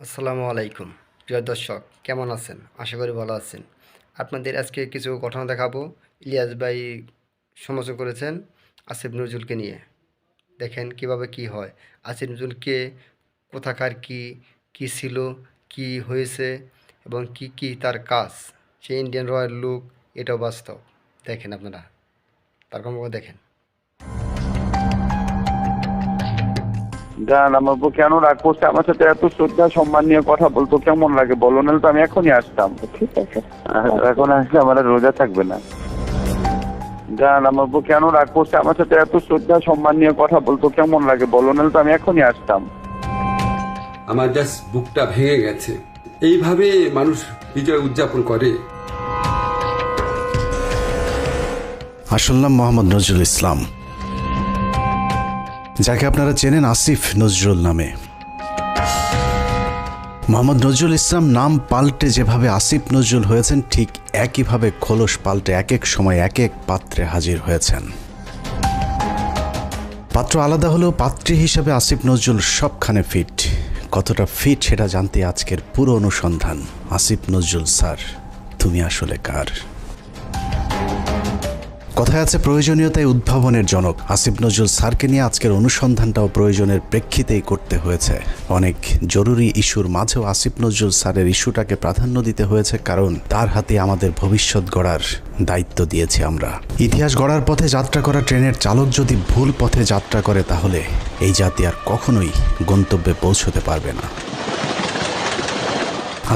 আসসালামু আলাইকুম প্রিয় দর্শক, কেমন আছেন? আশা করি ভালো আছেন। আপনাদের আজকে কিছু ঘটনা দেখাবো। ইলিয়াস ভাই সমালোচনা করেছেন আসিফ নজরুলকে নিয়ে। দেখেন কিভাবে কি হয়। আসিফ নজরুলকে কোথাকার কি ছিল, কি হয়েছে এবং কি তার কাজ। সে ইন্ডিয়ান রয়্যাল লুক, এটাও বাস্তব। দেখেন আপনারা তার কর্মকাণ্ড দেখেন। গান আমার উপর কেন রাগ করছে? আমার সাথে এত শ্রদ্ধা সম্মান নিয়ে কথা বলতো কেমন লাগে বলো, নাহলে তো আমি এখনই আসতাম। ঠিক আছে। এখন আসলে আমার আর রোজা থাকবে না। গান আমার উপর কেন রাগ করছে? আমার সাথে এত শ্রদ্ধা সম্মান নিয়ে কথা বলতো কেমন লাগে বলো, নাহলে তো আমি এখনই আসতাম। আমার জাস্ট বুকটা ভেঙে গেছে। এইভাবে মানুষ বিজয় উদযাপন করে? আসল নাম মোহাম্মদ নজরুল ইসলাম, যাকে আপনারা চেনেন আসিফ নজরুল নামে। মোহাম্মদ নজরুল ইসলাম নাম পাল্টে যেভাবে আসিফ নজরুল হয়েছেন, ঠিক একইভাবে খোলস পাল্টে এক এক সময় এক এক পাত্রে হাজির হয়েছেন। পাত্র আলাদা হলেও পাত্রী হিসেবে আসিফ নজরুল সবখানে ফিট। কতটা ফিট সেটা জানতে আজকের পুরো অনুসন্ধান। আসিফ নজরুল স্যার, তুমি আসলে কার? কথায় আছে প্রয়োজনীয়তাই উদ্ভাবনের জনক। আসিফ নজরুল স্যারকে নিয়ে আজকের অনুসন্ধানটাও প্রয়োজনের প্রেক্ষিতেই করতে হয়েছে। অনেক জরুরি ইস্যুর মাঝেও আসিফ নজরুল স্যারের ইস্যুটাকে প্রাধান্য দিতে হয়েছে, কারণ তার হাতে আমাদের ভবিষ্যৎ গড়ার দায়িত্ব দিয়েছি আমরা। ইতিহাস গড়ার পথে যাত্রা করা ট্রেনের চালক যদি ভুল পথে যাত্রা করে, তাহলে এই জাতি আর কখনোই গন্তব্যে পৌঁছতে পারবে না।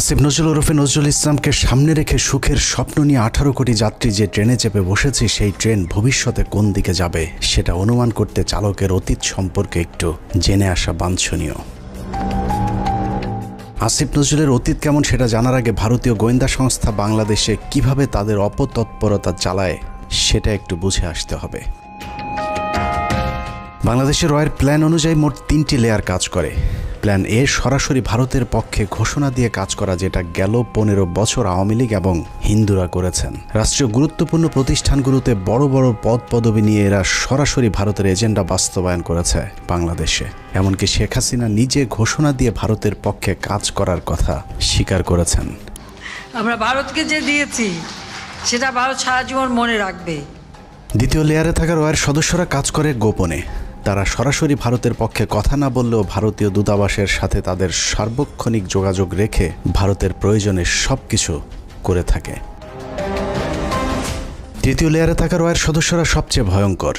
আসিফ নজরুল ওরফে নজরুল ইসলামকে সামনে রেখে সুখের স্বপ্ন নিয়ে 18 কোটি যাত্রী যে ট্রেনে চেপে বসেছি, সেই ট্রেন ভবিষ্যতে কোন দিকে যাবে সেটা অনুমান করতে চালকের অতীত সম্পর্কে একটু জেনে আসা বাঞ্ছনীয়। আসিফ নজরুলের অতীত কেমন সেটা জানার আগে ভারতীয় গোয়েন্দা সংস্থা বাংলাদেশে কিভাবে তাদের অপতৎপরতা চালায় সেটা একটু বুঝে আসতে হবে। বাংলাদেশের রয়ের প্ল্যান অনুযায়ী মোট 3টি লেয়ার কাজ করে। প্ল্যান এ সরাসরি ভারতের পক্ষে ঘোষণা দিয়ে কাজ করা, যেটা গেল 15 বছর আওয়ামী লীগ এবং হিন্দুরা করেছেন। রাষ্ট্রীয় গুরুত্বপূর্ণ প্রতিষ্ঠানগুলোতে বড় বড় পদ পদবি নিয়ে এরা সরাসরি ভারতের এজেন্ডা বাস্তবায়ন করেছে বাংলাদেশে। এমনকি শেখ হাসিনা নিজে ঘোষণা দিয়ে ভারতের পক্ষে কাজ করার কথা স্বীকার করেছেন। আমরা ভারতকে যে দিয়েছি সেটা ভারত সারা জীবন মনে রাখবে। দ্বিতীয় লেয়ারে থাকা রয়ের সদস্যরা কাজ করে গোপনে। তারা সরাসরি ভারতের পক্ষে কথা না বললেও ভারতীয় দূতাবাসের সাথে তাদের সার্বক্ষণিক যোগাযোগ রেখে ভারতের প্রয়োজনে সব কিছু করে থাকে। তৃতীয় লেয়ারে থাকা রয়ের সদস্যরা সবচেয়ে ভয়ঙ্কর।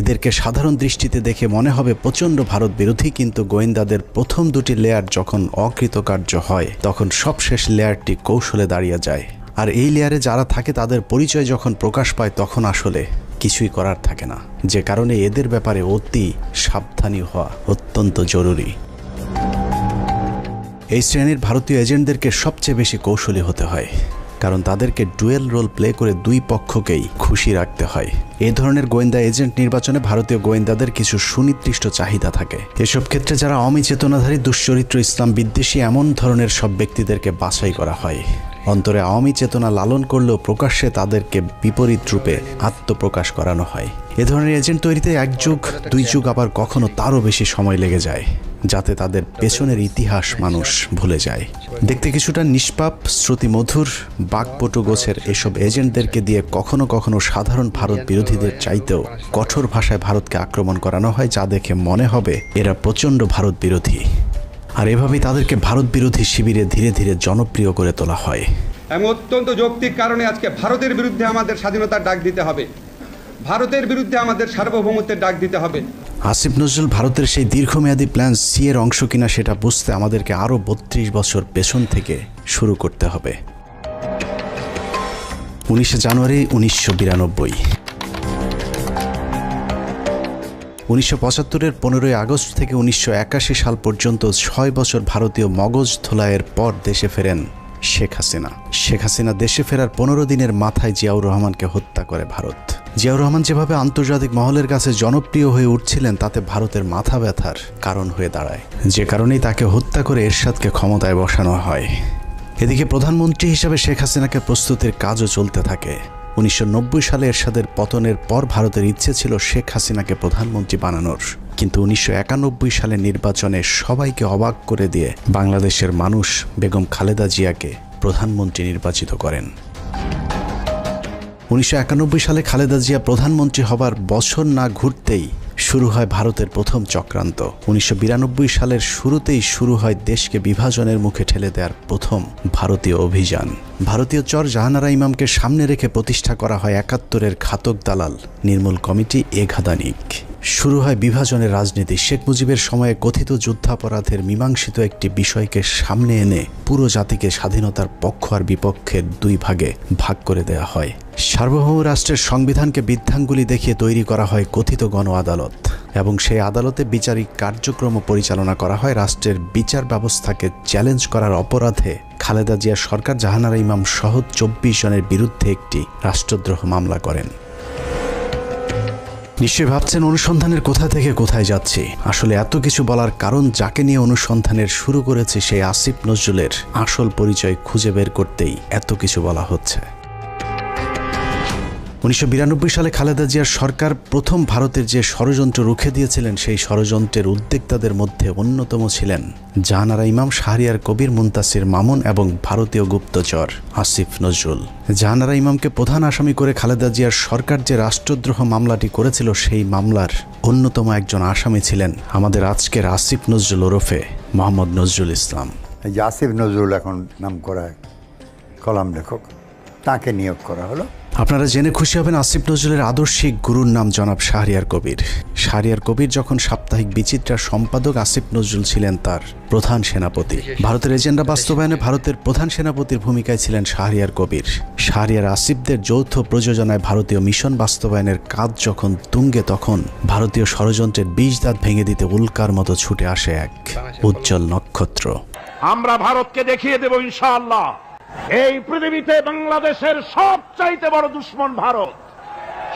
এদেরকে সাধারণ দৃষ্টিতে দেখে মনে হবে প্রচণ্ড ভারত বিরোধী, কিন্তু গোয়েন্দাদের প্রথম 2টি লেয়ার যখন অকৃতকার্য হয়, তখন সবশেষ লেয়ারটি কৌশলে দাঁড়িয়ে যায়। আর এই লেয়ারে যারা থাকে তাদের পরিচয় যখন প্রকাশ পায়, তখন আসলে কিছুই করার থাকে না। যে কারণে এদের ব্যাপারে অতি সাবধানী হওয়া অত্যন্ত জরুরি। এই শ্রেণীর ভারতীয় এজেন্টদেরকে সবচেয়ে বেশি কৌশলী হতে হয়, কারণ তাদেরকে ডুয়েল রোল প্লে করে দুই পক্ষকেই খুশি রাখতে হয়। এই ধরনের গোয়েন্দা এজেন্ট নির্বাচনে ভারতীয় গোয়েন্দাদের কিছু সুনির্দিষ্ট চাহিদা থাকে। এসব ক্ষেত্রে যারা অমি চেতনাধারী, দুশ্চরিত্র, ইসলাম বিদ্বেষী, এমন ধরনের সব ব্যক্তিদেরকে বাছাই করা হয়। অন্তরে আওয়ামী চেতনা লালন করলেও প্রকাশ্যে তাদেরকে বিপরীত রূপে আত্মপ্রকাশ করানো হয়। এ ধরনের এজেন্ট তৈরিতে 1 যুগ 2 যুগ, আবার কখনো তারও বেশি সময় লেগে যায়, যাতে তাদের পেছনের ইতিহাস মানুষ ভুলে যায়। দেখতে কিছুটা নিষ্পাপ, শ্রুতিমধুর, বাকপটু গোছের এসব এজেন্টদেরকে দিয়ে কখনো কখনো সাধারণ ভারত বিরোধীদের চাইতেও কঠোর ভাষায় ভারতকে আক্রমণ করানো হয়, যা দেখে মনে হবে এরা প্রচণ্ড ভারত বিরোধী। আর এভাবেই তাদেরকে ভারত বিরোধী শিবিরে ধীরে ধীরে জনপ্রিয় করে তোলা হয়। এবং অত্যন্ত যৌক্তিক কারণে আজকে ভারতের বিরুদ্ধে আমাদের স্বাধীনতার ডাক দিতে হবে, ভারতের বিরুদ্ধে আমাদের সার্বভৌমত্বের ডাক দিতে হবে। আসিফ নজরুল ভারতের সেই দীর্ঘমেয়াদী প্ল্যান সি এর অংশ কিনা সেটা বুঝতে আমাদেরকে আরও 32 বছর পেছন থেকে শুরু করতে হবে। 19 জানুয়ারি 1992। 1975-এর 15 আগস্ট থেকে 1981 সাল পর্যন্ত 6 বছর ভারতীয় মগজ ধোলাইয়ের পর দেশে ফেরেন শেখ হাসিনা। শেখ হাসিনা দেশে ফেরার 15 দিনের মাথায় জিয়াউর রহমানকে হত্যা করে ভারত। জিয়াউর রহমান যেভাবে আন্তর্জাতিক মহলের কাছে জনপ্রিয় হয়ে উঠছিলেন, তাতে ভারতের মাথা ব্যথার কারণ হয়ে দাঁড়ায়, যে কারণেই তাকে হত্যা করে এরশাদকে ক্ষমতায় বসানো হয়। এদিকে প্রধানমন্ত্রী হিসেবে শেখ হাসিনাকে প্রস্তুতির কাজও চলতে থাকে। 1990 সালে এরশাদের পতনের পর ভারতের ইচ্ছে ছিল শেখ হাসিনাকে প্রধানমন্ত্রী বানানোর। কিন্তু 1991 সালের নির্বাচনে সবাইকে অবাক করে দিয়ে বাংলাদেশের মানুষ বেগম খালেদা জিয়াকে প্রধানমন্ত্রী নির্বাচিত করেন। 1991 সালে খালেদা জিয়া প্রধানমন্ত্রী হবার বছর না ঘুরতেই শুরু হয় ভারতের প্রথম চক্রান্ত। 1992 সালের শুরুতেই শুরু হয় দেশকে বিভাজনের মুখে ঠেলে দেওয়ার প্রথম ভারতীয় অভিযান। ভারতীয় চর জাহানারা ইমামকে সামনে রেখে প্রতিষ্ঠা করা হয় 71-এর ঘাতক দালাল নির্মূল কমিটি এঘাদানিক। শুরু হয় বিভাজনের রাজনীতি। শেখ মুজিবের সময়ে কথিত যুদ্ধাপরাধের মীমাংসিত একটি বিষয়কে সামনে এনে পুরো জাতিকে স্বাধীনতার পক্ষ আর বিপক্ষের দুই ভাগে ভাগ করে দেওয়া হয়। সার্বভৌম রাষ্ট্রের সংবিধানকে বৃদ্ধাঙ্গুলি দেখিয়ে তৈরি করা হয় কথিত গণ আদালত, এবং সেই আদালতে বিচারিক কার্যক্রম পরিচালনা করা হয় রাষ্ট্রের বিচার ব্যবস্থাকে চ্যালেঞ্জ করার অপরাধে খালেদা জিয়া সরকার জাহানারা ইমাম সহ 24 জনের বিরুদ্ধে একটি রাষ্ট্রদ্রোহ মামলা করেন। নিশ্চয়ই ভাবছেন অনুসন্ধানের কোথা থেকে কোথায় যাচ্ছি। আসলে এত কিছু বলার কারণ, যাকে নিয়ে অনুসন্ধানের শুরু করেছে সেই আসিফ নজরুলের আসল পরিচয় খুঁজে বের করতেই এত কিছু বলা হচ্ছে। 1992 সালে খালেদা জিয়ার সরকার প্রথম ভারতের যে ষড়যন্ত্র রুখে দিয়েছিলেন, সেই ষড়যন্ত্রের উদ্যোক্তাদের মধ্যে অন্যতম ছিলেন জাহানারা ইমাম, শাহরিয়ার কবির, মুনতাসির মামুন এবং ভারতীয় গুপ্তচর আসিফ নজরুল। জাহানারা ইমামকে প্রধান আসামি করে খালেদা জিয়ার সরকার যে রাষ্ট্রদ্রোহ মামলাটি করেছিল, সেই মামলার অন্যতম একজন আসামি ছিলেন আমাদের আজকের আসিফ নজরুল ওরফে মোহাম্মদ নজরুল ইসলাম। এই যে আসিফ নজরুল এখন নাম করা কলাম লেখক, তাকে নিয়োগ করা হলো। আপনারা জেনে খুশি হবেন, আসিফ নজরুলের আদর্শিক গুরুর নাম জনাব শাহরিয়ার কবির। শাহরিয়ার কবির যখন সাপ্তাহিক বিচিত্রার সম্পাদক, আসিফ নজরুল ছিলেন তার প্রধান সেনাপতি। ভারতের এজেন্ডা বাস্তবায়নে ভারতের প্রধান সেনাপতির ভূমিকায় ছিলেন শাহরিয়ার কবির। শাহরিয়ার আসিফদের যৌথ প্রযোজনায় ভারতীয় মিশন বাস্তবায়নের কাজ যখন তুঙ্গে, তখন ভারতীয় ষড়যন্ত্রের 20 দাঁত ভেঙে দিতে উল্কার মতো ছুটে আসে এক উজ্জ্বল নক্ষত্র। আমরা ভারতকে দেখিয়ে দেব ইনশাআল্লাহ, এই পৃথিবীতে বাংলাদেশের সবচাইতে বড় দুশ্মন ভারত।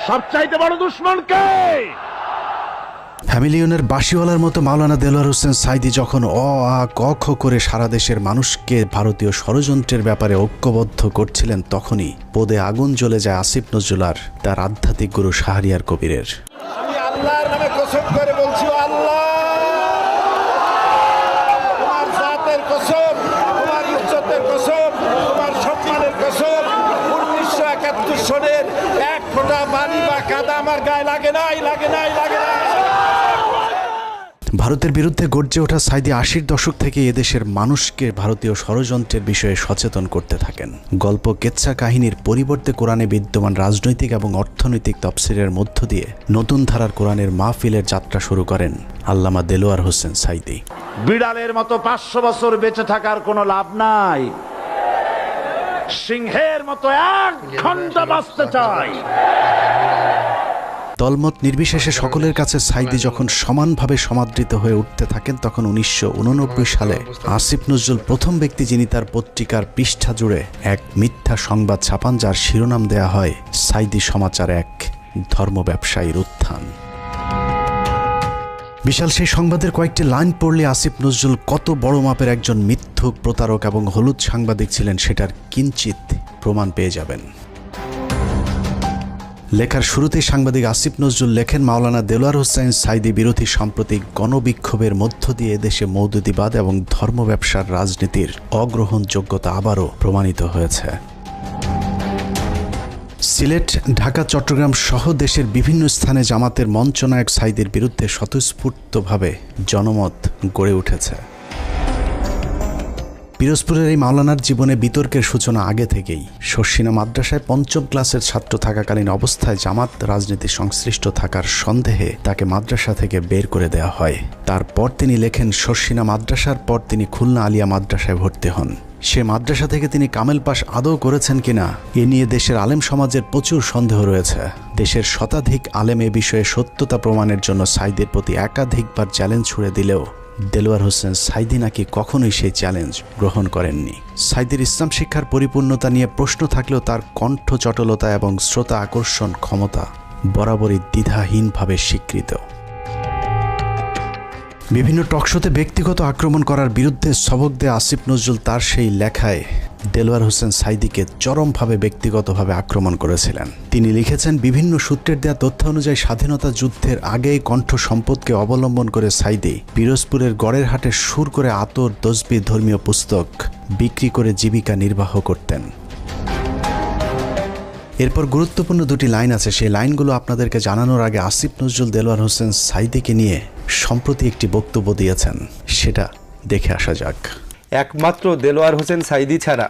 সবচাইতে বড় দুশ্মন কে? ফ্যামিলিয়নের বাঁশিওয়ালার মতো মাওলানা দেলোয়ার হোসেন সাইদি যখন অ আ ক খ করে সারা দেশের মানুষকে ভারতীয় ষড়যন্ত্রের ব্যাপারে ঐক্যবদ্ধ করছিলেন, তখনই পদে আগুন জ্বলে যায় আসিফ নজরুল আর তার আধ্যাত্মিক গুরু শাহরিয়ার কবিরের। আমি আল্লাহর নামে কসম করে বলছি, আল্লাহ তোমার জাতের কসম, তোমার ইজ্জতের কসম, তোমার সম্মানের কসম, 1971 সনের এক ফোঁটা পানি বা কাদা আমার গায়ে লাগে নাই, লাগে নাই, লাগে নাই। ভারতের বিরুদ্ধে গর্জে ওঠা সাইদি 80-র দশক থেকে এদেশের মানুষকে ভারতীয় ষড়যন্ত্রের বিষয়ে সচেতন করতে থাকেন। গল্প, কেচ্ছা কাহিনীর পরিবর্তে কোরআনে বিদ্যমান রাজনৈতিক এবং অর্থনৈতিক তফসিরের মধ্য দিয়ে নতুন ধারার কোরআনের মাহফিলের যাত্রা শুরু করেন আল্লামা দেলোয়ার হোসেন সাইদি। বিড়ালের মতো 500 বছর বেঁচে থাকার কোনো লাভ নাই, সিংহের মতো 1 ঘন্টা বাঁচতে চাই। দলমত নির্বিশেষে সকলের কাছে সাইদি যখন সমানভাবে সমাদৃত হয়ে উঠতে থাকেন, তখন 1989 সালে আসিফ নজরুল প্রথম ব্যক্তি যিনি তার পত্রিকার পৃষ্ঠা জুড়ে এক মিথ্যা সংবাদ ছাপান, যার শিরোনাম দেয়া হয় সাইদি সমাচার, এক ধর্ম ব্যবসায়ীর উত্থান। বিশাল সেই সংবাদের কয়েকটি লাইন পড়লে আসিফ নজরুল কত বড় মাপের একজন মিথ্যুক, প্রতারক এবং হলুদ সাংবাদিক ছিলেন সেটার কিঞ্চিত প্রমাণ পেয়ে যাবেন। লেখার শুরুতেই সাংবাদিক আসিফ নজরুল লেখেন, মাওলানা দেলোয়ার হোসেন সাইদি বিরোধী সাম্প্রতিক গণবিক্ষোভের মধ্য দিয়ে দেশে মৌদুদিবাদ এবং ধর্ম ব্যবসার রাজনীতির অগ্রহণযোগ্যতা আবারও প্রমাণিত হয়েছে। সিলেট, ঢাকা, চট্টগ্রাম সহ দেশের বিভিন্ন স্থানে জামাতের মঞ্চনায়ক সাইদির বিরুদ্ধে স্বতঃস্ফূর্তভাবে জনমত গড়ে উঠেছে। পিরোজপুরের এই মাওলানার জীবনে বিতর্কের সূচনা আগে থেকেই। শর্ষিনা মাদ্রাসায় 5ম ক্লাসের ছাত্র থাকাকালীন অবস্থায় জামাত রাজনীতি সংশ্লিষ্ট থাকার সন্দেহে তাকে মাদ্রাসা থেকে বের করে দেওয়া হয়। তারপর তিনি লেখেন, শর্ষিনা মাদ্রাসার পর তিনি খুলনা আলিয়া মাদ্রাসায় ভর্তি হন। সে মাদ্রাসা থেকে তিনি কামেল পাশ আদৌ করেছেন কিনা এ নিয়ে দেশের আলেম সমাজের প্রচুর সন্দেহ রয়েছে। দেশের শতাধিক আলেম এ বিষয়ে সত্যতা প্রমাণের জন্য সাইদির প্রতি একাধিকবার চ্যালেঞ্জ ছুড়ে দিলেও দেলোয়ার হোসেন সাইদি নাকি কখনোই সেই চ্যালেঞ্জ গ্রহণ করেননি। সাইদির ইসলাম শিক্ষার পরিপূর্ণতা নিয়ে প্রশ্ন থাকলেও তার কণ্ঠ চটলতা এবং শ্রোতা আকর্ষণ ক্ষমতা বরাবরই দ্বিধাহীনভাবে স্বীকৃত। বিভিন্ন টকশোতে ব্যক্তিগত আক্রমণ করার বিরুদ্ধে সবক দেয়া আসিফ নজরুল তার সেই লেখায় দেলোয়ার হোসেন সাঈদীকে চরমভাবে ব্যক্তিগতভাবে আক্রমণ করেছিলেন। তিনি লিখেছেন, বিভিন্ন সূত্রের দেয়া তথ্য অনুযায়ী স্বাধীনতা যুদ্ধের আগেই কণ্ঠ সম্পদকে অবলম্বন করে সাঈদী পিরোজপুরের গড়ের হাটে সুর করে আতর, তসবিহ, ধর্মীয় পুস্তক বিক্রি করে জীবিকা নির্বাহ করতেন। এরপর গুরুত্বপূর্ণ দুটি লাইন আছে, সেই লাইনগুলো আপনাদেরকে জানানোর আগে আসিফ নজরুল দেলোয়ার হোসেন সাঈদীকে নিয়ে সম্প্রতি একটি বক্তব্য দিয়েছেন, সেটা দেখে আসা যাক। একমাত্র দেলোয়ার হোসেন সাঈদী ছাড়া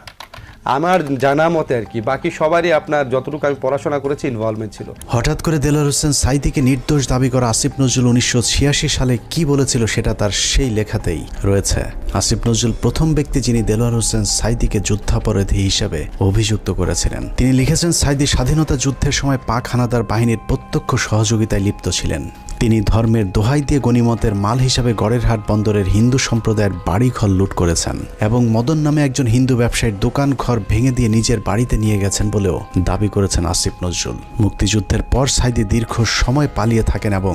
আমার জানা মতে আর কি বাকি সবারই আপনার যতটুকু আমি পড়াশোনা করেছি ইনভলভমেন্ট ছিল। হঠাৎ করে দেলোয়ার হোসেন সাঈদীকে নির্দোষ দাবি করা আসিফ নজরুল 1986 সালে কি বলেছিল সেটা তার সেই লেখাতেই রয়েছে। আসিফ নজরুল প্রথম ব্যক্তি যিনি দেলোয়ার হোসেন সাঈদীকে যুদ্ধাপরাধী হিসেবে অভিযুক্ত করেছিলেন। তিনি লিখেছেন, সাঈদী স্বাধীনতা যুদ্ধের সময় পাক হানাদার বাহিনীর প্রত্যক্ষ সহযোগিতায় লিপ্ত ছিলেন। তিনি ধর্মের দোহাই দিয়ে গনিমতের মাল হিসাবে গড়েরহাট বন্দরের হিন্দু সম্প্রদায়ের বাড়িঘর লুট করেছেন এবং মদন নামে একজন হিন্দু ব্যবসায়ীর দোকান ঘর ভেঙে দিয়ে নিজের বাড়িতে নিয়ে গেছেন বলেও দাবি করেছেন আসিফ নজরুল। মুক্তিযুদ্ধের পর সাঈদী দীর্ঘ সময় পালিয়ে থাকেন এবং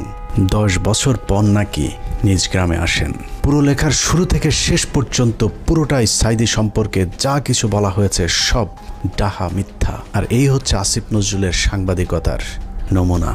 10 বছর পর নাকি নিজ গ্রামে আসেন। পুরো লেখার শুরু থেকে শেষ পর্যন্ত পুরোটাই সাঈদী সম্পর্কে যা কিছু বলা হয়েছে সব ডাহা, মিথ্যা। আর এই হচ্ছে আসিফ নজরুলের সাংবাদিকতার নমুনা।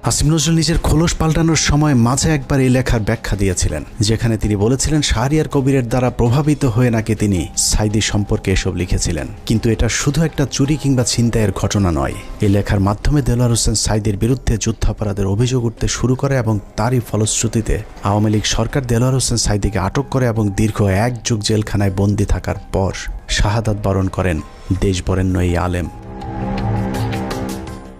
আসিফ নজরুল নিজের খোলস পাল্টানোর সময় মাঝে একবার এই লেখার ব্যাখ্যা দিয়েছিলেন, যেখানে তিনি বলেছিলেন শাহরিয়ার কবিরের দ্বারা প্রভাবিত হয়ে নাকি তিনি সাঈদী সম্পর্কে এসব লিখেছিলেন। কিন্তু এটা শুধু একটা চুরি কিংবা ছিনতাইয়ের ঘটনা নয়। এই লেখার মাধ্যমে দেলোয়ার হোসেন সাঈদীর বিরুদ্ধে যুদ্ধাপরাধের অভিযোগ উঠতে শুরু করে এবং তারই ফলশ্রুতিতে আওয়ামী লীগ সরকার দেলোয়ার হোসেন সাঈদীকে আটক করে এবং দীর্ঘ 1 যুগ জেলখানায় বন্দী থাকার পর শাহাদাত বরণ করেন দেশবরেণ্য এই আলেম।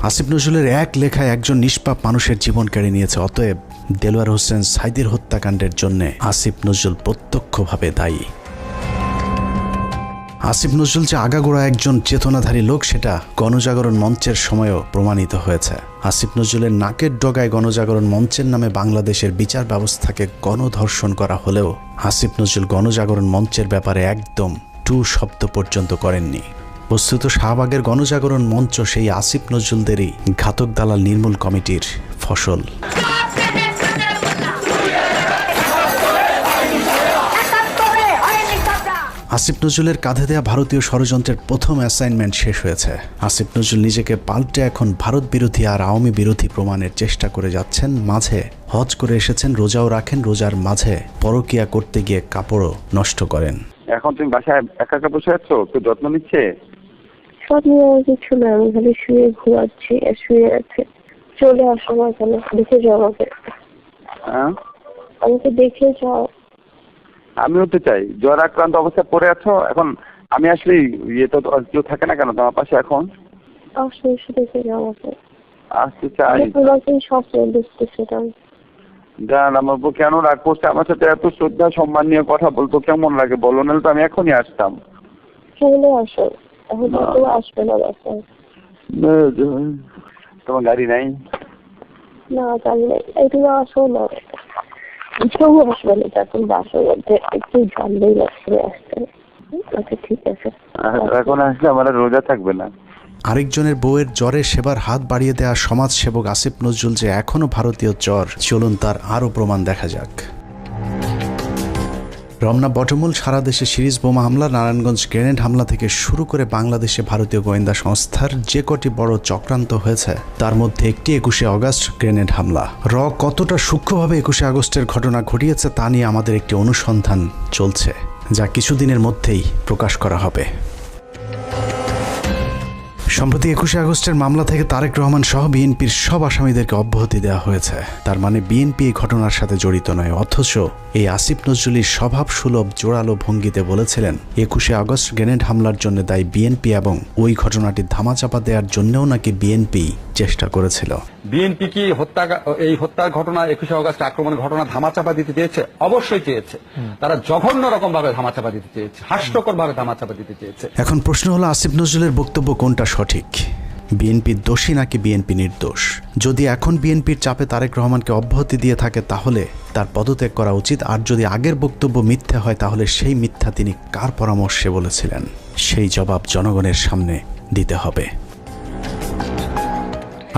আসিফ নজরুলের এক লেখায় একজন নিষ্পাপ মানুষের জীবন কেড়ে নিয়েছে। অতএব দেলোয়ার হোসেন সাঈদীর হত্যাকাণ্ডের জন্য আসিফ নজরুল প্রত্যক্ষভাবে দায়ী। আসিফ নজরুল যে আগাগোড়া একজন চেতনাধারী লোক সেটা গণজাগরণ মঞ্চের সময়ও প্রমাণিত হয়েছে। আসিফ নজরুলের নাকের ডগায় গণজাগরণ মঞ্চের নামে বাংলাদেশের বিচার ব্যবস্থাকে গণধর্ষণ করা হলেও আসিফ নজরুল গণজাগরণ মঞ্চের ব্যাপারে একদম টু শব্দ পর্যন্ত করেননি। বস্তুত শাহবাগের গণজাগরণ মঞ্চ সেই আসিফ নজরুলদেরই ঘাতক দালাল নির্মূল কমিটির ফসল। আসিফ নজরুলের কাঁধে দেয়া ভারতীয় ষড়যন্ত্রের প্রথম অ্যাসাইনমেন্ট শেষ হয়েছে। আসিফ নজরুল নিজেকে পাল্টে এখন ভারত বিরোধী আর আওয়ামী বিরোধী প্রমাণের চেষ্টা করে যাচ্ছেন। মাঝে হজ করে এসেছেন, রোজাও রাখেন, রোজার মাঝে পরকিয়া করতে গিয়ে কাপড়ও নষ্ট করেন। এখন তুমি বাসায় একা একা বসে আছো, তো যত্ন নিচ্ছে? যত্ন কিছু না, আমি খালি শুয়ে ঘুমাচ্ছি, শুয়ে আছে। চলে আসো না কেন, দেখে যাও আমাকে। আমাকে দেখে যাও। আমিও তো চাই। জ্বর আক্রান্ত অবস্থায় পড়ে আছো এখন। আমি আসলে ইয়ে তো কেউ থাকে না কেন তোমার পাশে এখন? আসো, এসে দেখে যাও আমাকে। আসতে চাই। স্বপ্ন দেখতেছিলাম। জান, আমার উপর কেন রাগ করছে? আমার সাথে এত শ্রদ্ধা সম্মান নিয়ে কথা বলতো কেমন লাগে বলো, নাহলে তো আমি এখনই আসতাম। চলে আসো, এখন তো আসবে না বাসায়। তোমার গাড়ি নাই? না, গাড়ি নাই। তুমি আসো না, কেউ আসবে না। এখন বাসার মধ্যে একটু জানলেই লাগবে আসতে। আচ্ছা ঠিক আছে, এখন আসলে আমার রোজা থাকবে না। আরেকজনের বউয়ের জ্বরে সেবার হাত বাড়িয়ে দেওয়া সমাজসেবক আসিফ নজরুল যে এখনো ভারতীয় জ্বর, চলুন তার আরও প্রমাণ দেখা যাক। রমনা বটমূল সারা দেশে সিরিজ বোমা হামলা, নারায়ণগঞ্জ গ্রেনেড হামলা থেকে শুরু করে বাংলাদেশে ভারতীয় গোয়েন্দা সংস্থার যে কটি বড় চক্রান্ত হয়েছে তার মধ্যে একটি 21শে আগস্ট গ্রেনেড হামলা। কতটা সূক্ষ্মভাবে 21শে আগস্টের ঘটনা ঘটিয়েছে তা নিয়ে আমাদের একটি অনুসন্ধান চলছে, যা কিছুদিনের মধ্যেই প্রকাশ করা হবে। সম্প্রতি 21শে আগস্টের মামলা থেকে তারেক রহমান সহ বিএনপির সব আসামিদেরকে অব্যাহতি দেওয়া হয়েছে। তার মানে বিএনপি এই ঘটনার সাথে জড়িত নয়। অথচ এই আসিফ নজরুলের স্বভাব সুলভ জোরালো ভঙ্গিতে বলেছিলেন 21শে আগস্ট গ্রেনেড হামলার জন্য দায়ী বিএনপি এবং ওই ঘটনাটি ধামাচাপা দেওয়ার জন্যও নাকি বিএনপি চেষ্টা করেছিল। বিএনপি কি এই হত্যার ঘটনা 21শে আগস্ট আক্রমণের ঘটনা ধামাচাপা দিতে চেয়েছে? অবশ্যই চেয়েছে। তারা জঘন্য রকম ভাবে ধামাচাপা দিতে চেয়েছে, হাস্যকর ভাবে ধামাচাপা দিতে চেয়েছে। এখন প্রশ্ন হলো আসিফ নজরুলের বক্তব্য কোনটা সঠিক? বিএনপি দোষী নাকি বিএনপি নির্দোষ? যদি এখন বিএনপির চাপে তারেক রহমানকে অব্যাহতি দিয়ে থাকে তাহলে তার পদত্যাগ করা উচিত। আর যদি আগের বক্তব্য মিথ্যা হয় তাহলে সেই মিথ্যা তিনি কার পরামর্শে বলেছিলেন সেই জবাব জনগণের সামনে দিতে হবে।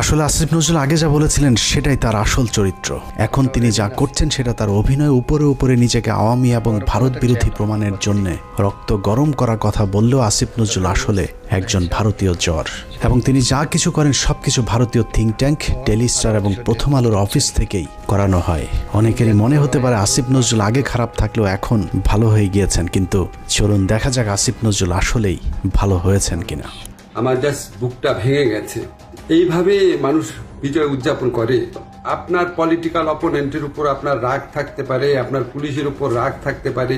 আসলে আসিফ নজরুল আগে যা বলেছিলেন সেটাই তার আসল চরিত্র। এখন তিনি যা করছেন সেটা তার অভিনয় উপরে উপরে নিজেকে আওয়ামী এবং ভারত বিরোধী প্রমাণের জন্য রক্ত গরম করার কথা বললেও আসিফ নজরুল আসলে একজন ভারতীয় জ্বর, এবং তিনি যা কিছু করেন সবকিছু ভারতীয় থিঙ্ক ট্যাঙ্ক, ডেইলি স্টার এবং প্রথম আলোর অফিস থেকেই করানো হয়। অনেকেরই মনে হতে পারে আসিফ নজরুল আগে খারাপ থাকলেও এখন ভালো হয়ে গিয়েছেন, কিন্তু চলুন দেখা যাক আসিফ নজরুল আসলেই ভালো হয়েছেন কিনা। আমার জাস্ট বুকটা ভেঙে গেছে। এইভাবে মানুষ বিজয় উদযাপন করে। আপনার পলিটিক্যাল অপোনেন্টের উপর আপনার রাগ থাকতে পারে, আপনার পুলিশের উপর রাগ থাকতে পারে,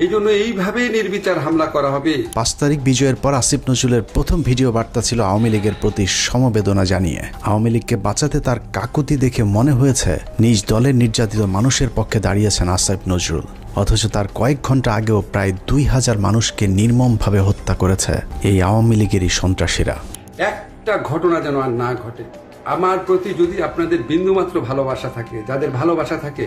এই জন্য এইভাবেই নির্বিচার হামলা করা হবে। 5 তারিখ বিজয়ের পর আসিফ নজরুলের প্রথম ভিডিও বার্তা ছিল আওয়ামী লীগের প্রতি সমবেদনা জানিয়ে। আওয়ামী লীগকে বাঁচাতে তার কাকুতি দেখে মনে হয়েছে নিজ দলের নির্যাতিত মানুষের পক্ষে দাঁড়িয়েছেন আসিফ নজরুল। অথচ তার কয়েক ঘন্টা আগেও প্রায় 2000 মানুষকে নির্মমভাবে হত্যা করেছে এই আওয়ামী লীগেরই সন্ত্রাসীরা। একটা ঘটনা যেন আর না ঘটে। আমার প্রতি যদি আপনাদের বিন্দুমাত্র ভালোবাসা থাকে, যাদের ভালোবাসা থাকে,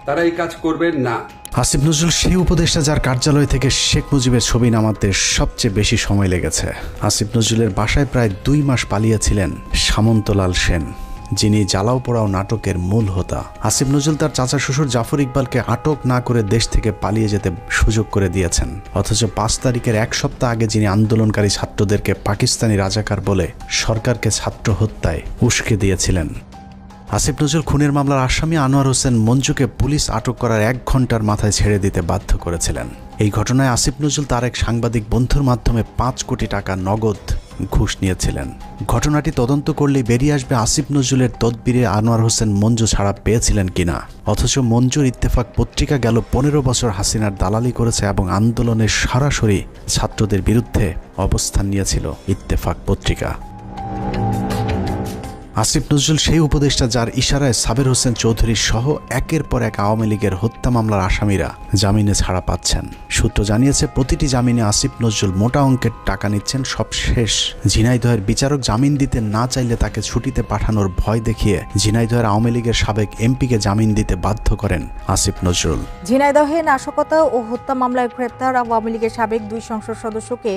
তারা এই কাজ করবেন না। আসিফ নজরুল সেই উপদেষ্টা যার কার্যালয় থেকে শেখ মুজিবের ছবি নামাতে সবচেয়ে বেশি সময় লেগেছে। আসিফ নজরুলের বাসায় প্রায় 2 মাস পালিয়েছিলেন সামন্তলাল সেন, যিনি জ্বালাও পোড়াও নাটকের মূল হোতা। আসিফ নজরুল তার চাচা শ্বশুর জাফর ইকবালকে আটক না করে দেশ থেকে পালিয়ে যেতে সুযোগ করে দিয়েছেন। অথচ 5 তারিখের 1 সপ্তাহ আগে যিনি আন্দোলনকারী ছাত্রদেরকে পাকিস্তানি রাজাকার বলে সরকারকে ছাত্র হত্যায় উস্কে দিয়েছিলেন। আসিফ নজরুল খুনের মামলার আসামি আনোয়ার হোসেন মঞ্জুকে পুলিশ আটক করার 1 ঘন্টার মাথায় ছেড়ে দিতে বাধ্য করেছিলেন। এই ঘটনায় আসিফ নজরুল তার এক সাংবাদিক বন্ধুর মাধ্যমে 5 কোটি টাকা নগদ ঘুষ নিয়েছিলেন। ঘটনাটি তদন্ত করলেই বেরিয়ে আসবে আসিফ নজরুলের তদবিরে আনোয়ার হোসেন মঞ্জু ছাড়া পেয়েছিলেন কিনা। অথচ মঞ্জুর ইত্তেফাক পত্রিকা গেল 15 বছর হাসিনার দালালি করেছে এবং আন্দোলনের সরাসরি ছাত্রদের বিরুদ্ধে অবস্থান নিয়েছিল ইত্তেফাক পত্রিকা। আসিফ নজরুল সেই উপদেষ্টা যার ইশারায় সাবের হোসেন চৌধুরী সহ একের পর এক আওয়ামী লীগের হত্যা মামলার আসামিরা জামিনে ছাড়া পাচ্ছেন। সূত্র জানিয়েছে প্রতিটি জামিনে আসিফ নজরুল মোটা অঙ্কের টাকা নিচ্ছেন। সবশেষ ঝিনাইদহের বিচারক জামিন দিতে না চাইলে তাকে ছুটিতে পাঠানোর ভয় দেখিয়ে ঝিনাইদহের আওয়ামী লীগের সাবেক এমপিকে জামিন দিতে বাধ্য করেন আসিফ নজরুল। ঝিনাইদহে নাশকতা ও হত্যা মামলায় গ্রেপ্তার আওয়ামী লীগের সাবেক 2 সংসদ সদস্যকে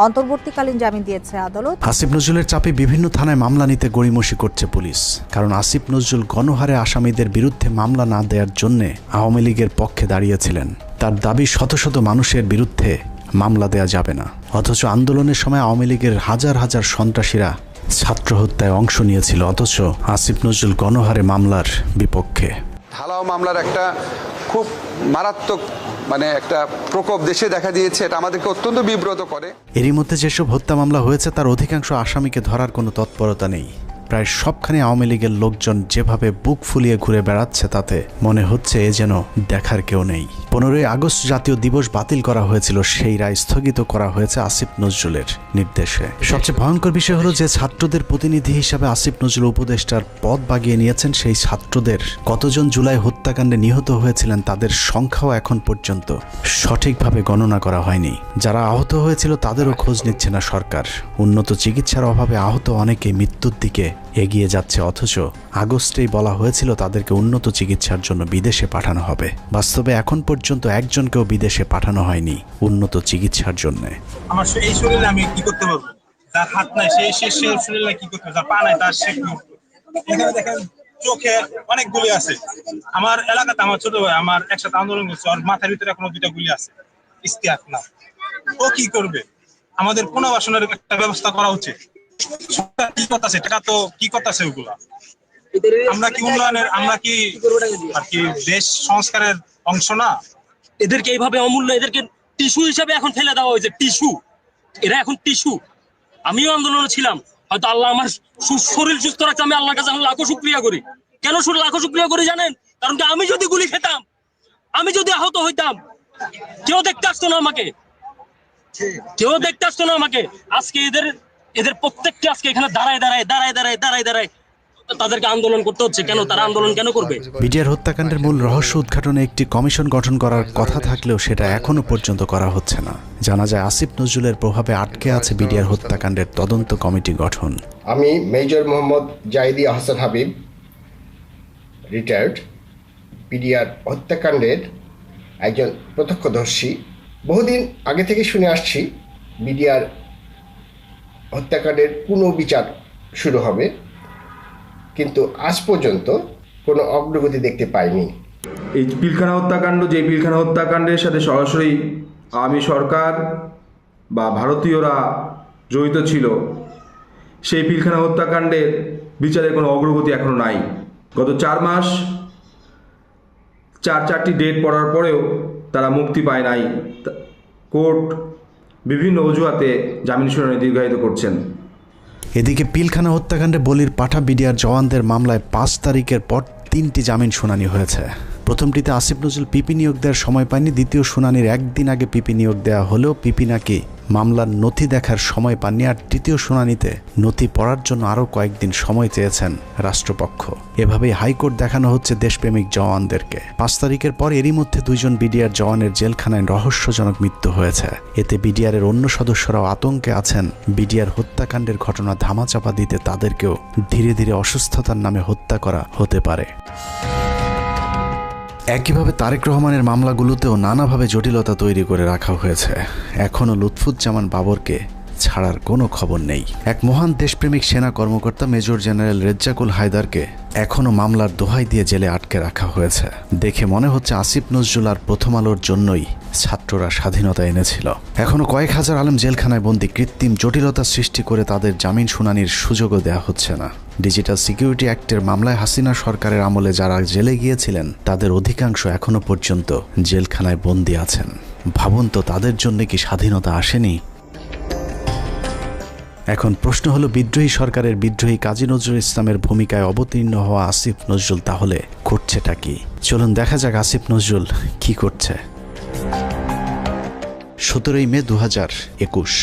অন্তর্বর্তীকালীন জামিন দিয়েছে আদালত। আসিফ নজরুলের চাপে বিভিন্ন থানায় মামলা নিতে গড়িমসি করছে পুলিশ, কারণ আসিফ নজরুল গণহারে আসামিদের বিরুদ্ধে মামলা না দেওয়ার জন্য আওয়ামী লীগের পক্ষে দাঁড়িয়েছিলেন। তার দাবি শত শত মানুষের বিরুদ্ধে মামলা দেয়া যাবে না। অথচ আন্দোলনের সময় আওয়ামী লীগের হাজার হাজার সন্ত্রাসীরা ছাত্র হত্যায় অংশ নিয়েছিল, অথচ আসিফ নজরুল গণহারে মামলার বিপক্ষে। ঢালাও মামলার একটা খুব মারাত্মক একটা প্রকোপ দেশে দেখা দিয়েছে, এটা আমাদেরকে অত্যন্ত বিব্রত করে। এরই মধ্যে যেসব হত্যা মামলা হয়েছে তার অধিকাংশ আসামিকে ধরার কোনো তৎপরতা নেই। প্রায় সবখানে আওয়ামী লীগের লোকজন যেভাবে বুক ফুলিয়ে ঘুরে বেড়াচ্ছে তাতে মনে হচ্ছে এ যেন দেখার কেউ নেই। 15ই আগস্ট জাতীয় দিবস বাতিল করা হয়েছিল, সেই রায় স্থগিত করা হয়েছে আসিফ নজরুলের নির্দেশে। সবচেয়ে ভয়ঙ্কর বিষয় হলো যে ছাত্রদের প্রতিনিধি হিসাবে আসিফ নজরুল উপদেষ্টার পদ বাগিয়ে নিয়েছেন। সেই ছাত্রদের কতজন জুলাই হত্যাকাণ্ডে নিহত হয়েছিলেন তাদের সংখ্যাও এখন পর্যন্ত সঠিকভাবে গণনা করা হয়নি। যারা আহত হয়েছিল তাদেরও খোঁজ নিচ্ছে না সরকার। উন্নত চিকিৎসার অভাবে আহত অনেকে মৃত্যুর দিকে এগিয়ে যাচ্ছে, অথচ আগস্টেই বলা হয়েছিল তাদেরকে উন্নত চিকিৎসার জন্য বিদেশে পাঠানো হবে। বাস্তবে এখন পর্যন্ত একজনকেও বিদেশে পাঠানো হয়নি উন্নত চিকিৎসার জন্য। আমার এই শরীরে আমি কি করতে পারবো? যার হাত নাই সেই শরীরে কি করতে পারবে? যার পা নাই তার সে কি করবে? এখানে দেখেন চোখে অনেক গুলি আছে। আমার এলাকাতে আমার ছোট ভাই আমার একসাথে আন্দোলন করছে, ওর মাথার ভিতরে এখনো 2টা গুলি আছে। ইস্তিয়াক না, ও কি করবে? আমাদের পুনর্বাসনের একটা ব্যবস্থা করা উচিত। কি করতেছে টাকা তো কি করতেছে ওগুলা? আমরা কি উন্নয়নের, আমরা কি আর কি দেশ সংস্কারের অংশ না? এদেরকে এইভাবে অমূল্য, এদেরকে টিস্যু হিসাবে এখন ফেলে দেওয়া হয়েছে। টিস্যু, এরা এখন টিস্যু। আমিও আন্দোলনে ছিলাম, হয়তো আল্লাহ আমার শরীর সুস্থ রাখছে, আমি আল্লাহর কাছে লাখো শুকরিয়া করি। কেন লাখো শুকরিয়া করি জানেন? কারণ কি আমি যদি গুলি খেতাম, আমি যদি আহত হইতাম, কেউ দেখতে আসতো না আমাকে, কেউ দেখতে আসতো না আমাকে। আজকে এদের প্রত্যেককে আজকে এখানে দাঁড়ায় তাদেরকে আন্দোলন করতে হচ্ছে। কেন তারা আন্দোলন কেন করবে? বিডিআর হত্যাকাণ্ডের মূল রহস্য উদ্ঘাটনে একটি কমিশন গঠন করার কথা থাকলেও সেটা এখনো পর্যন্ত করা হচ্ছে না। জানা যায় আসিফ নজরুলের প্রভাবে আটকে আছে বিডিআর হত্যাকাণ্ডের তদন্ত কমিটি গঠন। আমি major Mohammad Zahidi Ahsan Habib, retired, BDR হত্যাকাণ্ডের একজন প্রত্যক্ষদর্শী। বহুদিন আগে থেকে শুনে আসছি বিডিআর হত্যাকাণ্ডের পুনর্বিচার শুরু হবে। কিন্তু আজ পর্যন্ত কোনো অগ্রগতি দেখতে পাইনি। এই পিলখানা হত্যাকাণ্ড, যে পিলখানা হত্যাকাণ্ডের সাথে সরাসরি আওয়ামী সরকার বা ভারতীয়রা জড়িত ছিল, সেই পিলখানা হত্যাকাণ্ডের বিচারের কোনো অগ্রগতি এখনো নাই। গত 4 মাস 4টি ডেট পড়ার পরেও তারা মুক্তি পায় নাই। কোর্ট বিভিন্ন অজুহাতে জামিন শুনানি দীর্ঘায়িত করছেন। এদিকে পিলখানা হত্যাকাণ্ডে বলির পাঠা বিডিআর জওয়ানদের মামলায় 5 তারিখের পর 3টি জামিন শুনানি হয়েছে। প্রথমটিতে আসিফ নজরুল পিপি নিয়োগ দেওয়ার সময় পায়নি। দ্বিতীয় শুনানির একদিন আগে পিপি নিয়োগ দেওয়া হলেও পিপি নাকি মামলার নথি দেখার সময় পাননি। আর তৃতীয় শুনানিতে নথি পড়ার জন্য আরও কয়েকদিন সময় চেয়েছেন রাষ্ট্রপক্ষ। এভাবেই হাইকোর্ট দেখানো হচ্ছে দেশপ্রেমিক জওয়ানদেরকে। 5 তারিখের পর এরই মধ্যে 2 জন বিডিআর জওয়ানের জেলখানায় রহস্যজনক মৃত্যু হয়েছে। এতে বিডিআরের অন্য সদস্যরাও আতঙ্কে আছেন। বিডিআর হত্যাকাণ্ডের ঘটনা ধামাচাপা দিতে তাদেরকেও ধীরে ধীরে অসুস্থতার নামে হত্যা করা হতে পারে। একইভাবে তারেক রহমানের মামলাগুলোতেও নানাভাবে জটিলতা তৈরি করে রাখা হয়েছে। এখনও লুৎফুজ্জামান বাবরকে ছাড়ার কোনো খবর নেই। এক মহান দেশপ্রেমিক সেনা কর্মকর্তা মেজর জেনারেল রেজ্জাকুল হায়দারকে এখনও মামলার দোহাই দিয়ে জেলে আটকে রাখা হয়েছে। দেখে মনে হচ্ছে আসিফ নজরুল আর প্রথম আলোর জন্যই ছাত্ররা স্বাধীনতা এনেছিল। এখনও কয়েক হাজার আলেম জেলখানায় বন্দী। কৃত্রিম জটিলতা সৃষ্টি করে তাদের জামিন শুনানির সুযোগও দেওয়া হচ্ছে না। ডিজিটাল সিকিউরিটি অ্যাক্টের মামলায় হাসিনা সরকারের আমলে যারা জেলে গিয়েছিলেন তাদের অধিকাংশ এখনো পর্যন্ত জেলখানায় বন্দী আছেন। ভাবুন তো, তাদের জন্য কি স্বাধীনতা আসেনি? এখন প্রশ্ন হলো, বিদ্রোহী সরকারের বিদ্রোহী কাজী নজরুল ইসলামের ভূমিকায় অবতীর্ণ হওয়া আসিফ নজরুল তাহলে করছেটা কি? চলুন দেখা যাক আসিফ নজরুল কি করছে। 17 মে 2021।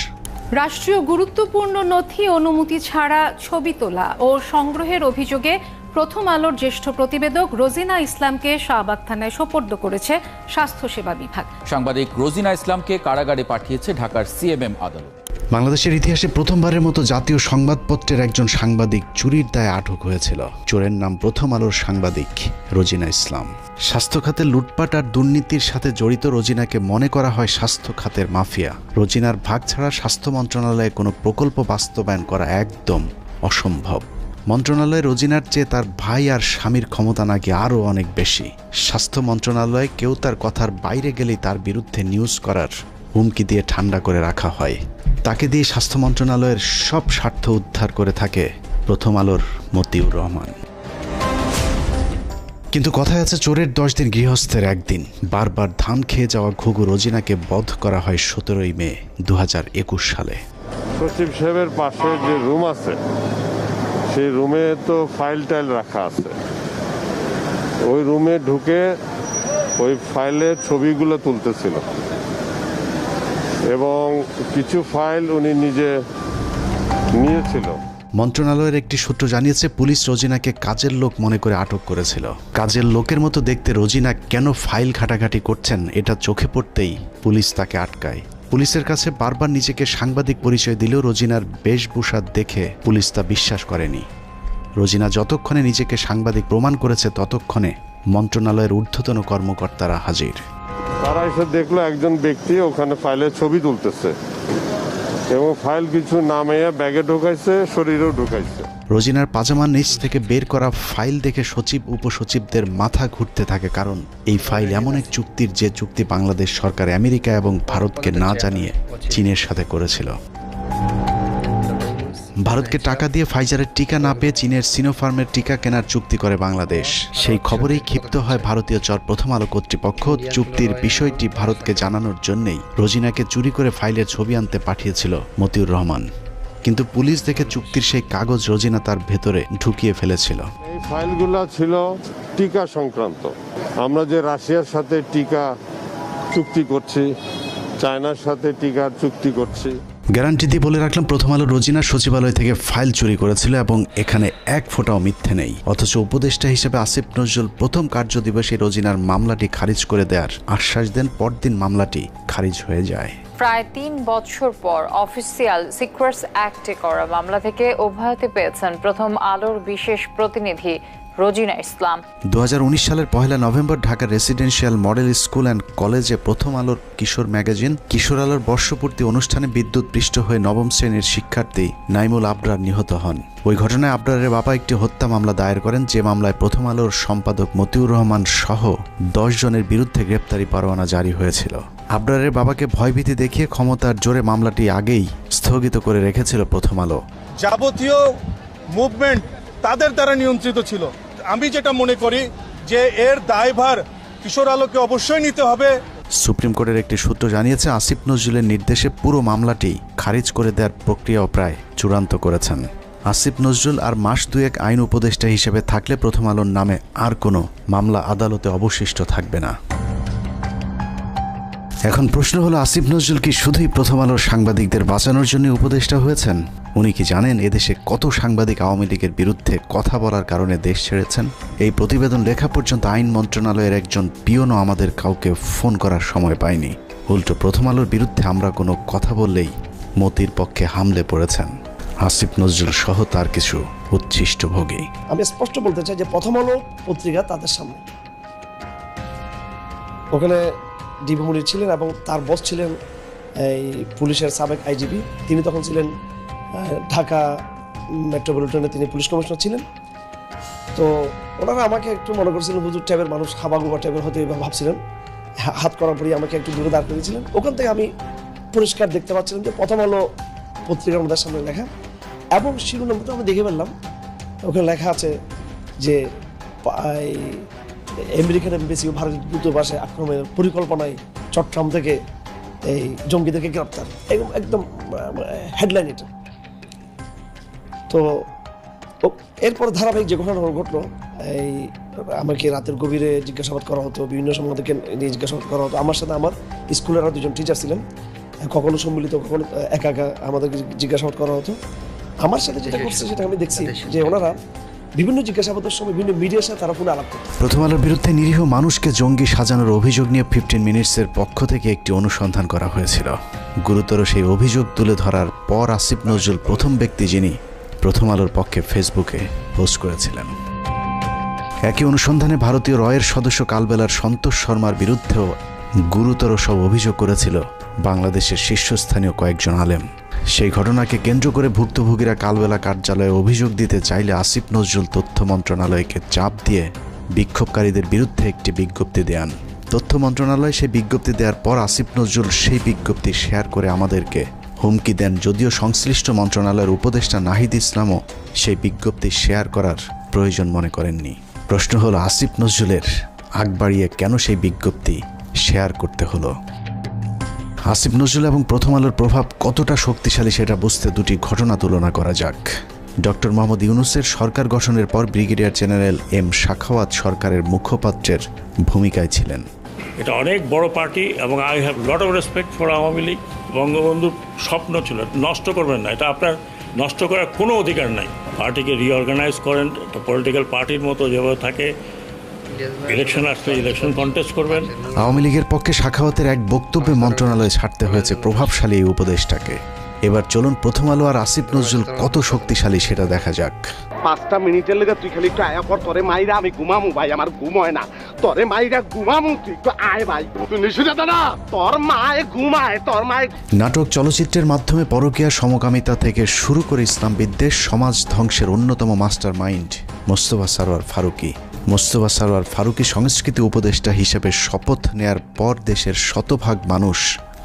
রাষ্ট্রীয় গুরুত্বপূর্ণ নথি অনুমতি ছাড়া ছবি তোলা ও সংগ্রহের অভিযোগে প্রথম আলোর জ্যেষ্ঠ প্রতিবেদক রোজিনা ইসলামকে শাহবাগ থানায় সোপর্দ করেছে স্বাস্থ্যসেবা বিভাগ। সাংবাদিক রোজিনা ইসলামকে কারাগারে পাঠিয়েছে ঢাকার সিএমএম আদালত। বাংলাদেশের ইতিহাসে প্রথমবারের মতো জাতীয় সংবাদপত্রের একজন সাংবাদিক চুরির দায়ে আটক হয়েছিল। চোরের নাম প্রথম আলোর সাংবাদিক রোজিনা ইসলাম। স্বাস্থ্য খাতে লুটপাট আর দুর্নীতির সাথে জড়িত রোজিনাকে মনে করা হয় স্বাস্থ্য খাতের মাফিয়া। রোজিনার ভাগ ছাড়া স্বাস্থ্য মন্ত্রণালয়ে কোনো প্রকল্প বাস্তবায়ন করা একদম অসম্ভব। মন্ত্রণালয়ে রোজিনার চেয়ে তার ভাই আর স্বামীর ক্ষমতা নাকি আরও অনেক বেশি। স্বাস্থ্য মন্ত্রণালয়ে কেউ তার কথার বাইরে গেলেই তার বিরুদ্ধে নিউজ করার হুমকি দিয়ে ঠান্ডা করে রাখা হয়। তাকে দিয়ে স্বাস্থ্য মন্ত্রণালয়ের সব স্বার্থ উদ্ধার করে থাকে প্রথম আলোর মতিউর রহমান। কিন্তু কথায় আছে, চোরের 10 দিন গৃহস্থের একদিন। বারবার ধান খেয়ে যাওয়া ঘুঘু রোজিনাকে বধ করা হয় 17 মে 2021 সালে। সচিব সাহেবের পাশে যে রুম আছে, সেই রুমে তো ফাইল টাইল রাখা আছে। ওই রুমে ঢুকে ওই ফাইলের ছবিগুলো তুলতেছিল এবং কিছু ফাইল উনি নিজে নিয়েছিল। মন্ত্রণালয়ের একটি সূত্র জানিয়েছে, পুলিশ রোজিনাকে কাজের লোক মনে করে আটক করেছিল। কাজের লোকের মতো দেখতে রোজিনা কেন ফাইল ঘাটাঘাটি করছেন এটা চোখে পড়তেই পুলিশ তাকে আটকায়। পুলিশের কাছে বারবার নিজেকে সাংবাদিক পরিচয় দিলেও রোজিনার বেশভূষা দেখে পুলিশ তা বিশ্বাস করেনি। রোজিনা যতক্ষণে নিজেকে সাংবাদিক প্রমাণ করেছে ততক্ষণে মন্ত্রণালয়ের ঊর্ধ্বতন কর্মকর্তারা হাজির। তারা এসে দেখলো একজন ব্যক্তি ওখানে ফাইলের ছবি তুলতেছে এবং ফাইল কিছু নামে ব্যাগে ঢুকাইছে, শরীরেও ঢুকাইছে। রোজিনার পাজামার নিচ থেকে বের করা ফাইল দেখে সচিব উপসচিবদের মাথা ঘুরতে থাকে। কারণ এই ফাইল এমন এক চুক্তির যে চুক্তি বাংলাদেশ সরকার আমেরিকা এবং ভারতকে না জানিয়ে চীনের সাথে করেছিল। ভারতকে টাকা দিয়ে ফাইজারের টিকা না পেয়ে চীনের সিনোফার্মের টিকা কেনার চুক্তি করে বাংলাদেশ। সেই খবরেই ক্ষিপ্ত হয় ভারতীয় প্রথম আলো কর্তৃপক্ষ। চুক্তির বিষয়টি ভারতকে জানানোর জন্যই রোজিনাকে চুরি করে ফাইলের ছবি আনতে পাঠিয়েছিল মতিউর রহমান। কিন্তু পুলিশ দেখে চুক্তির সেই কাগজ রোজিনা তার ভেতরে ঢুকিয়ে ফেলেছিল। এই ফাইলগুলো ছিল টিকা সংক্রান্ত। আমরা যে রাশিয়ার সাথে টিকা চুক্তি করছি, চায়নার সাথে টিকার চুক্তি করছি। গ্যারান্টি দিয়ে বলে রাখলাম, প্রথম আলো রোজিনা সচিবালয় থেকে ফাইল চুরি করেছিল এবং এখানে এক ফোঁটাও মিথ্যে নেই। অথচ উপদেষ্টা হিসেবে আসিফ নজরুল প্রথম কার্যদিবসে রোজিনার মামলাটি খারিজ করে দেওয়ার আশ্বাস দেন। পরদিন মামলাটি খারিজ হয়ে যায়। প্রায় 3 বছর পর অফিসিয়াল সিক্রেটস অ্যাক্টে করা মামলা থেকে অব্যাহতি পেয়েছেন প্রথম আলোর বিশেষ প্রতিনিধি রোজিনা ইসলাম। 2019 সালের 1 নভেম্বর ঢাকার রেসিডেন্সিয়াল মডেল স্কুল অ্যান্ড কলেজে প্রথম আলোর কিশোর ম্যাগাজিন কিশোর আলোর বর্ষপূর্তি অনুষ্ঠানে বিদ্যুৎপৃষ্ট হয়ে নবম শ্রেণীর শিক্ষার্থী নাইমুল আবরার নিহত হন। ওই ঘটনায় আবরারের বাবা একটি হত্যা মামলা দায়ের করেন, যে মামলায় প্রথম আলোর সম্পাদক মতিউর রহমান সহ 10 জনের বিরুদ্ধে গ্রেপ্তারি পরোয়ানা জারি হয়েছিল। আবরারের বাবাকে ভয়ভীতি দেখিয়ে ক্ষমতার জোরে মামলাটি আগেই স্থগিত করে রেখেছিল প্রথম আলো। যাবতীয় মুভমেন্ট তাদের দ্বারা নিয়ন্ত্রিত ছিল। আমি যেটা মনে করি যে এর দায়ভার কিশোর আলোকে অবশ্যই নিতে হবে। সুপ্রিম কোর্টের একটি সূত্র জানিয়েছে, আসিফ নজরুলের নির্দেশে পুরো মামলাটি খারিজ করে দেওয়ার প্রক্রিয়াও প্রায় চূড়ান্ত করেছেন। আসিফ নজরুল আর মাস দুয়েক আইন উপদেষ্টা হিসেবে থাকলে প্রথম আলোর নামে আর কোনো মামলা আদালতে অবশিষ্ট থাকবে না। এখন প্রশ্ন হলো, আসিফ নজরুল কি শুধুই প্রথম আলোর সাংবাদিকদের বাঁচানোর জন্য উপদেষ্টা হয়েছেন? উনি কি জানেন এদেশে কত সাংবাদিক আওয়ামী লীগের বিরুদ্ধে কথা বলার কারণে দেশ ছেড়েছেন? এই প্রতিবেদন লেখা পর্যন্ত আইন মন্ত্রণালয়ের একজন পিয়নও আমাদের কাউকে ফোন করার সময় পায়নি। উল্টো প্রথম আলোর বিরুদ্ধে আমরা কোনো কথা বললেই মতির পক্ষে হামলে পড়েছেন আসিফ নজরুল সহ তার কিছু উচ্ছিষ্টভোগী। আমি স্পষ্ট বলতে চাই যে প্রথম আলো পত্রিকা তাদের সামনে, ওখানে ডিবি মুনির ছিলেন এবং তার বস ছিলেন এই পুলিশের সাবেক আইজিপি। তিনি তখন ছিলেন ঢাকা মেট্রোপলিটনে, তিনি পুলিশ কমিশনার ছিলেন। তো ওনারা আমাকে একটু মনে করছিলেন হুজুর টাইপের মানুষ, হাবাগুবা টাইপের হয়তো এবার ভাবছিলেন। হাত করার পরেই আমাকে একটু দূরে দাঁড় করেছিলেন। ওখান থেকে আমি পরিষ্কার দেখতে পাচ্ছিলাম যে প্রথম আলো পত্রিকার আমাদের সামনে লেখা, এবং শিরোনামটা আমি দেখে ফেললাম। ওখানে লেখা আছে যে আমেরিকান এমবেসি ও ভারতের দূতাবাসে আক্রমণের পরিকল্পনায় চট্টগ্রাম থেকে এই জঙ্গিদেরকে গ্রেপ্তার, একদম হেডলাইন এটা। তো এরপর ধারাবাহিক যে ঘটনা ঘটলো, এই আমাকে রাতের গভীরে জিজ্ঞাসাবাদ করা হতো, বিভিন্ন সময় আমাদেরকে নিয়ে জিজ্ঞাসাবাদ করা হতো। আমার সাথে আমার স্কুলের আরও 2জন টিচার ছিলেন, কখনো সম্মিলিত কখনো একা একা আমাদেরকে জিজ্ঞাসাবাদ করা হতো। আমার সাথে যেটা করছে সেটা আমি দেখছি যে ওনারা বিভিন্ন জিজ্ঞাসাবাদের সময় বিভিন্ন মিডিয়ার সাথে তারা ফোনে আলাপ করত। প্রথম আলোর বিরুদ্ধে নিরীহ মানুষকে জঙ্গি সাজানোর অভিযোগ নিয়ে 15 মিনিটসের পক্ষ থেকে একটি অনুসন্ধান করা হয়েছিল। গুরুতর সেই অভিযোগ তুলে ধরার পর আসিফ নজরুল প্রথম ব্যক্তি যিনি প্রথম আলোর পক্ষে ফেসবুকে পোস্ট করেছিলেন। একই অনুসন্ধানে ভারতীয় রয়ের সদস্য কালবেলার সন্তোষ শর্মার বিরুদ্ধেও গুরুতর সব অভিযোগ করেছিল বাংলাদেশের শীর্ষস্থানীয় কয়েকজন আলেম। সেই ঘটনাকে কেন্দ্র করে ভুক্তভোগীরা কালবেলা কার্যালয়ে অভিযোগ দিতে চাইলে আসিফ নজরুল তথ্য মন্ত্রণালয়কে চাপ দিয়ে বিক্ষোভকারীদের বিরুদ্ধে একটি বিজ্ঞপ্তি দেন। তথ্য মন্ত্রণালয় সেই বিজ্ঞপ্তি দেওয়ার পর আসিফ নজরুল সেই বিজ্ঞপ্তি শেয়ার করে আমাদেরকে হুমকি দেন, যদিও সংশ্লিষ্ট মন্ত্রণালয়ের উপদেষ্টা নাহিদ ইসলামও সেই বিজ্ঞপ্তি শেয়ার করার প্রয়োজন মনে করেননি। প্রশ্ন হলো, আসিফ নজরুলের আগ বাড়িয়ে কেন সেই বিজ্ঞপ্তি শেয়ার করতে হলো? আসিফ নজরুল এবং প্রথম আলোর প্রভাব কতটা শক্তিশালী সেটা বুঝতে দুটি ঘটনা তুলনা করা যাক। ডক্টর মোহাম্মদ ইউনূসের সরকার গঠনের পর ব্রিগেডিয়ার জেনারেল এম সাখাওয়াত সরকারের মুখপাত্রের ভূমিকায় ছিলেন। এটা অনেক বড় পার্টি এবং I have lot of respect for Awami League. বঙ্গবন্ধুর স্বপ্ন ছিল, নষ্ট করবেন না, এটা আপনার নষ্ট করার কোনো অধিকার নাই। পার্টিকে রিঅর্গানাইজ করেন, একটা পলিটিক্যাল পার্টির মতো যেভাবে থাকে, ইলেকশন আসলে ইলেকশন কন্টেস্ট করবেন। আওয়ামী লীগের পক্ষে সাখাওয়াতের এক বক্তব্যে মন্ত্রণালয়ে ছাড়তে হয়েছে প্রভাবশালী এই উপদেষ্টাকে। এবার চলুন প্রথম আলো আর আসিফ নজরুল কত শক্তিশালী সেটা দেখা যাক। 5টা মিনিটের লেগে তুই খালি একটু আয়া পর, তোরে মাইরা আমি ঘুমামু ভাই, আমার ঘুম হয় না, তোরে মাইরা ঘুমামু, তুই একটু আয় ভাই, তুই নিশুদা না, তোর মায়ে ঘুমায়, তোর মায়ে। নাটক চলচ্চিত্রের মাধ্যমে পরকীয়া সমকামিতা থেকে শুরু করে ইসলাম বিদ্বেষ, সমাজ ধ্বংসের অন্যতম মাস্টার মাইন্ড মোস্তফা সরোয়ার ফারুকী। মোস্তফা সরোয়ার ফারুকী সংস্কৃতি উপদেষ্টা হিসেবে শপথ নেয়ার পর দেশের শতভাগ মানুষ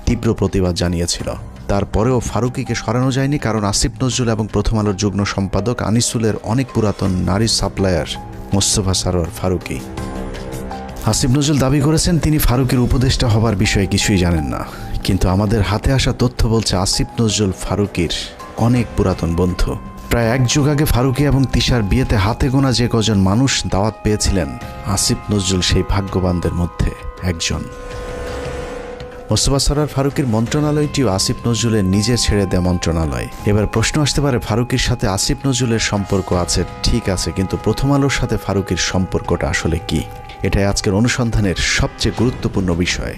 তীব্র প্রতিবাদ জানিয়েছিল। তারপরেও ফারুকীকে সরানো যায়নি, কারণ আসিফ নজরুল এবং প্রথম আলোর যুগ্ম সম্পাদক আনিসুলের অনেক পুরাতন নারী সাপ্লায়ার মোস্তফা সরোয়ার ফারুকী। আসিফ নজরুল দাবি করেছেন তিনি ফারুকীর উপদেষ্টা হবার বিষয়ে কিছুই জানেন না, কিন্তু আমাদের হাতে আসা তথ্য বলছে আসিফ নজরুল ফারুকীর অনেক পুরাতন বন্ধু। প্রায় 1 যুগ আগে ফারুকী এবং তিশার বিয়েতে হাতে গোনা যে কজন মানুষ দাওয়াত পেয়েছিলেন, আসিফ নজরুল সেই ভাগ্যবানদের মধ্যে একজন। মোস্তফা সরোয়ার ফারুকীর মন্ত্রণালয়টিও আসিফ নজরুলের নিজে ছেড়ে দেয় মন্ত্রণালয়। এবার প্রশ্ন আসতে পারে, ফারুকীর সাথে আসিফ নজরুলের সম্পর্ক আছে ঠিক আছে, কিন্তু প্রথম আলোর সাথে ফারুকীর সম্পর্কটা আসলে কি? এটাই আজকের অনুসন্ধানের সবচেয়ে গুরুত্বপূর্ণ বিষয়।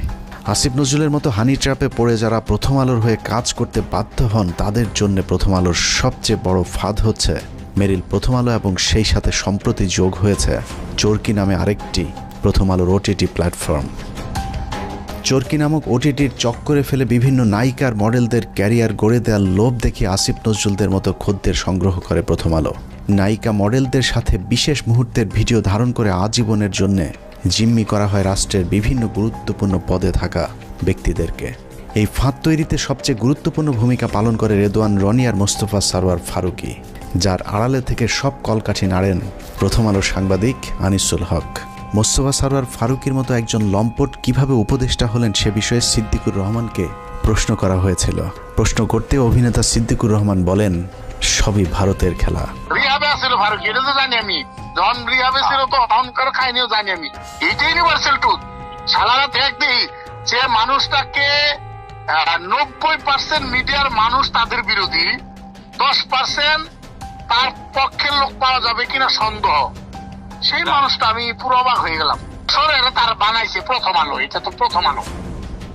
আসিফ নজরুলের মতো হানি ট্র্যাপে পড়ে যারা প্রথম আলোর হয়ে কাজ করতে বাধ্য হন, তাদের জন্য প্রথম আলোর সবচেয়ে বড় ফাঁদ হচ্ছে মেরিল প্রথম আলো এবং সেই সাথে সম্প্রতি যোগ হয়েছে চরকি নামে আরেকটি প্রথম আলোর ওটিটি প্ল্যাটফর্ম। চরকি নামক ওটিটির চক্করে ফেলে বিভিন্ন নায়িকার মডেলদের ক্যারিয়ার গড়ে দেওয়ার লোভ দেখে আসিফ নজরুলদের মতো খদ্দের সংগ্রহ করে প্রথম আলো। নায়িকা মডেলদের সাথে বিশেষ মুহূর্তের ভিডিও ধারণ করে আজীবনের জন্য জিম্মি করা হয় রাষ্ট্রের বিভিন্ন গুরুত্বপূর্ণ পদে থাকা ব্যক্তিদেরকে। এই ফাঁদ তৈরিতে সবচেয়ে গুরুত্বপূর্ণ ভূমিকা পালন করে রেদওয়ান রনি আর মোস্তফা সারোয়ার ফারুকী, যার আড়ালে থেকে সব কলকাঠি নাড়েন প্রথম আলোর সাংবাদিক আনিসুল হক। মোস্তফা সারোয়ার ফারুকীর মতো একজন লম্পট কিভাবে উপদেষ্টা হলেন সে বিষয়ে সিদ্দিকুর রহমানকে প্রশ্ন করা হয়েছিল। প্রশ্ন করতে অভিনেতা সিদ্দিকুর রহমান বলেন, সবই ভারতের খেলা। রিহাবে আসলে ফারুক, এটা তো জানি আমি, যখন রিহাবে ছিল তো অহংকার খাইনিও জানি আমি। এটা ইউনিভার্সাল ট্রুথ। সারা দেখবি যে মানুষটাকে 90% মিডিয়ার মানুষ তাদের বিরোধী, 10% তার পক্ষের লোক পাওয়া যাবে কিনা সন্দেহ। সেই মানুষটা আমি পুরো অবাক হয়ে গেলাম। সরে তার বানাইছে প্রথম আলো, এটা তো প্রথম আলো,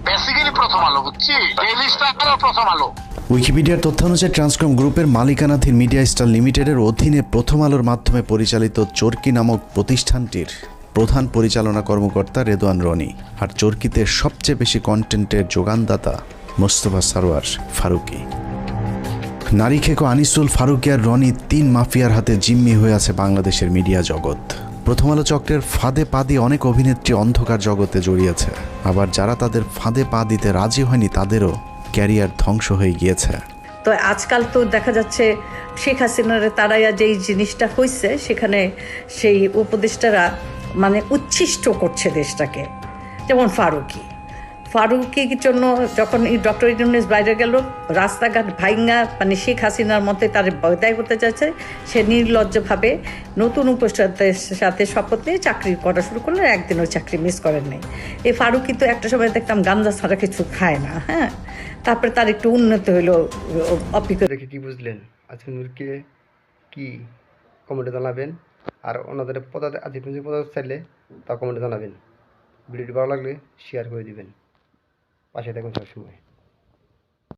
বেসিক্যালি প্রথম আলো, বুঝছি, ডেইলি স্টার প্রথম আলো। উইকিপিডিয়ার তথ্য অনুযায়ী ট্রান্সকম গ্রুপের মালিকানাধীন মিডিয়া স্টার লিমিটেডের অধীনে প্রথম আলোর মাধ্যমে পরিচালিত চরকি নামক প্রতিষ্ঠানটির প্রধান পরিচালনা কর্মকর্তা রেদওয়ান রনি, আর চরকিতে সবচেয়ে বেশি কন্টেন্টের যোগানদাতা মোস্তফা সারোয়ার ফারুকী। নারী খেকো আনিসুল, ফারুকী আর রনি 3 মাফিয়ার হাতে জিম্মি হয়ে আছে বাংলাদেশের মিডিয়া জগৎ। প্রথম আলো চক্রের ফাঁদে পা দিয়ে অনেক অভিনেত্রী অন্ধকার জগতে জড়িয়েছে, আবার যারা তাদের ফাঁদে পা দিতে রাজি হয়নি তাদেরও ক্যারিয়ার ধ্বংস হয়ে গিয়েছে। তো আজকাল তো দেখা যাচ্ছে শেখ হাসিনার তারাইয়া যেই জিনিসটা হয়েছে সেখানে সেই উপদেষ্টারা মানে উচ্ছিষ্ট করছে দেশটাকে। যেমন ফারুকীর জন্য যখন ডক্টর ইউনূস বাইরে গেল, রাস্তাঘাট ভাইঙ্গা মানে শেখ হাসিনার মতে তার বদায় করতে চাইছে, সে নির্লজ্জভাবে নতুন উপদেষ্টাদের সাথে শপথ নিয়ে চাকরি করা শুরু করলেন, একদিনও চাকরি মিস করেন নাই। এই ফারুকী তো একটা সময় দেখতাম গাঞ্জা ছাড়া কিছু খায় না, হ্যাঁ, তারপরে তার একটু উন্নত হইলো। অপিকা দেখে কি বুঝলেন? আজকে নূরকে কি কমেন্টে জানাবেন, আর ওনাদের আজিব নজরুল পদার্থ চাইলে তা কমেন্টে জানাবেন। ভিডিওটি ভালো লাগলে শেয়ার করে দিবেন, পাশে থাকুন সবসময়।